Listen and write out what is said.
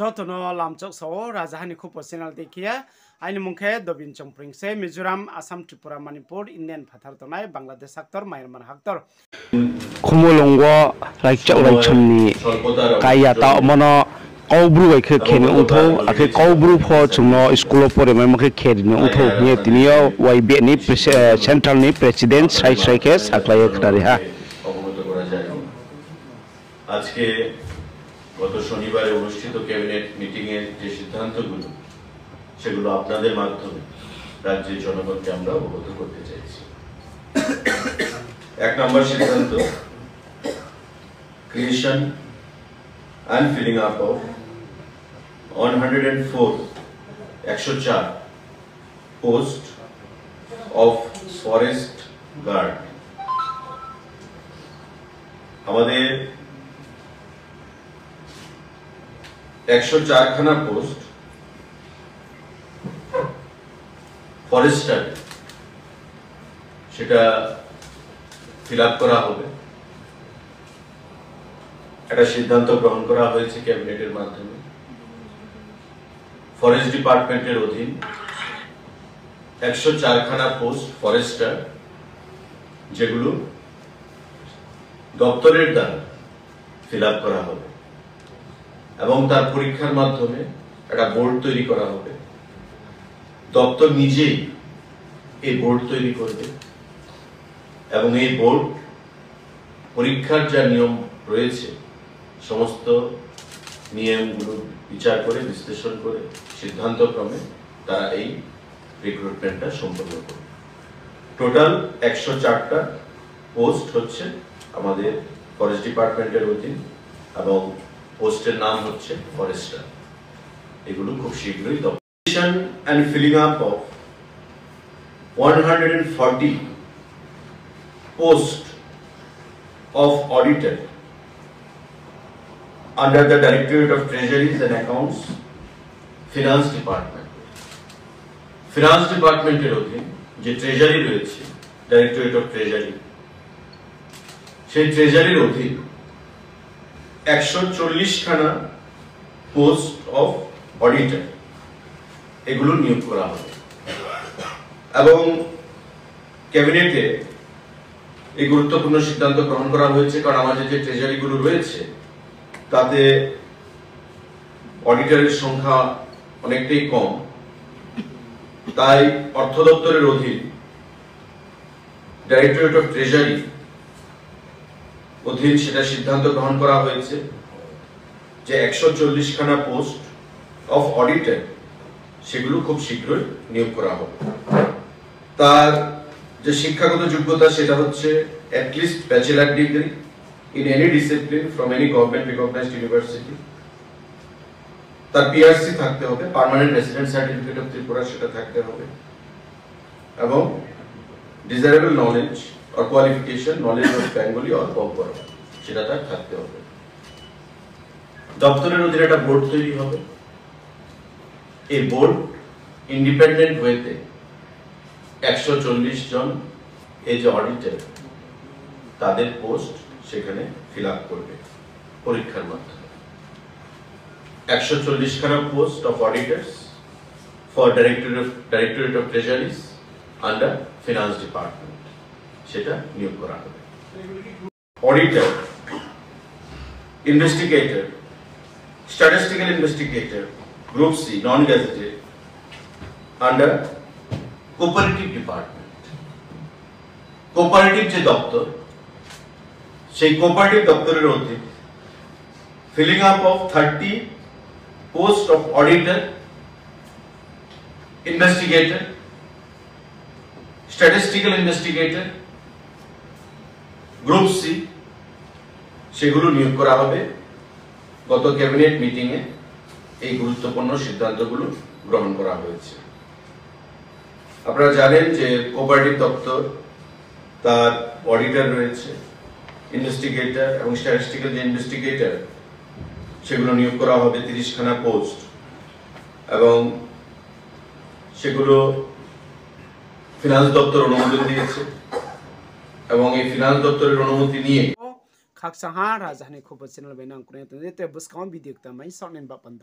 Jotono lamchok so rajahani khu personal dekia aini mungkhe dobin chongpring se Mizoram Assam Tripura Manipur Indian phathar tonai Bangladesh haktor Myanmar haktor khumolongwa raikchak raichamni kaya ta mono kawbru waikhe kheni untho akhe kawbru pho chungno school pore mai makhe kheni untho ni tinio YB ni central ni president sai sai ke saklai khari ha আজকে গত শনিবারে অনুষ্ঠিত cabinet meeting এর যে সিদ্ধান্তগুলো সেগুলো আপনাদের মাধ্যমে রাজ্যের জনগণকে আমরা অবগত করতে চাইছি। এক নম্বর সিদ্ধান্ত, creation and filling up of 104 post of forest guard. আমাদের 104 খানা পোস্ট ফরেস্টার সেটা ফিল আপ করা হবে। একটা সিদ্ধান্ত গ্রহণ করা হয়েছে ক্যাবিনেটের মাধ্যমে। ফরেস্ট ডিপার্টমেন্টের অধীন 104 খানা পোস্ট ফরেস্টার যেগুলো দপ্তরের দ্বারা ফিল আপ করা হবে এবং তার পরীক্ষার মাধ্যমে একটা বোর্ড তৈরি করা হবে। দপ্তর নিজেই এই বোর্ড তৈরি করবে এবং এই বোর্ড পরীক্ষার যা নিয়ম রয়েছে সমস্ত নিয়মগুলো বিচার করে বিশ্লেষণ করে সিদ্ধান্ত ক্রমে তারা এই রিক্রুটমেন্টটা সম্পন্ন করবে। টোটাল 104টা পোস্ট হচ্ছে আমাদের ফরেস্ট ডিপার্টমেন্টের অধীন এবং পোস্টের নাম হচ্ছে ফরেস্টার। এগুলো খুব শীঘ্রই creation and filling up of 140 post of auditor under the directorate of treasuries and accounts, finance department. Finance ডিপার্টমেন্টের অধীন যে ট্রেজারি রয়েছে, ডাইরেক্টরেট অফ ট্রেজারি, সেই ট্রেজারির অধীন 140 খানা পোস্ট অফ অডিটর এগুলো নিয়োগ করা হবে এবং ক্যাবিনেটে এই গুরুত্বপূর্ণ সিদ্ধান্ত গ্রহণ করা হয়েছে কারণ আমাদের যে ট্রেজারি গুলো রয়েছে তাতে অডিটরের সংখ্যা অনেকটাই কম। তাই অর্থ দপ্তরের অধীন ডাইরেক্টরেট অফ ট্রেজারি অধীন সেটা সিদ্ধান্ত গ্রহণ করা হয়েছে যে 140 খানা পোস্ট অফ অডিটর সেগুলো খুব শীঘ্রই নিয়োগ করা হবে। তার যে শিক্ষাগত যোগ্যতা সেটা হচ্ছে at least bachelor degree in any discipline from any government recognised university. তার পিআরসি থাকতে হবে, permanent resident certificate of Tripura সেটা থাকতে হবে এবং desirable knowledge or qualification knowledge of Bengali or Bambara সেটা তার থাকতে হবে। দপ্তরের অধীনে একটা বোর্ড তৈরি হবে। এই বোর্ড ইন্ডিপেন্ডেন্ট ওয়েতে 140 জন এই যে অডিটর তাদের পোস্ট সেখানে ফিল আপ করবে পরীক্ষার মাধ্যমে। 140 খানা post of auditors for directorate of treasuries under finance department সেটা নিয়োগ করা হবে। Auditor, investigator, statistical investigator, group C non gazetted under cooperative department. Cooperative যে দপ্তর সেই কোঅপারেটিভ দপ্তরের অধীন filling up of 30 post of auditor, investigator, statistical investigator, group C সেগুলো নিয়োগ করা হবে। গত ক্যাবিনেট মিটিং এ এই গুরুত্বপূর্ণ সিদ্ধান্তগুলো গ্রহণ করা হয়েছে। আপনারা জানেন যে কোঅপারেটিভ দপ্তর তার অডিটর রয়েছে, ইনভেস্টিগেটর এবং স্ট্যাটিস্টিক্যাল যে ইনভেস্টিগেটর সেগুলো নিয়োগ করা হবে 30 খানা পোস্ট এবং সেগুলো ফিনান্স দপ্তর অনুমোদন দিয়েছে এবং এই ফিনান্স দপ্তরের অনুমতি নিয়ে Khaksaha Rajahani Kubo Channel Benang Kunet, Buscom Bidik, the Mason and Bapanda.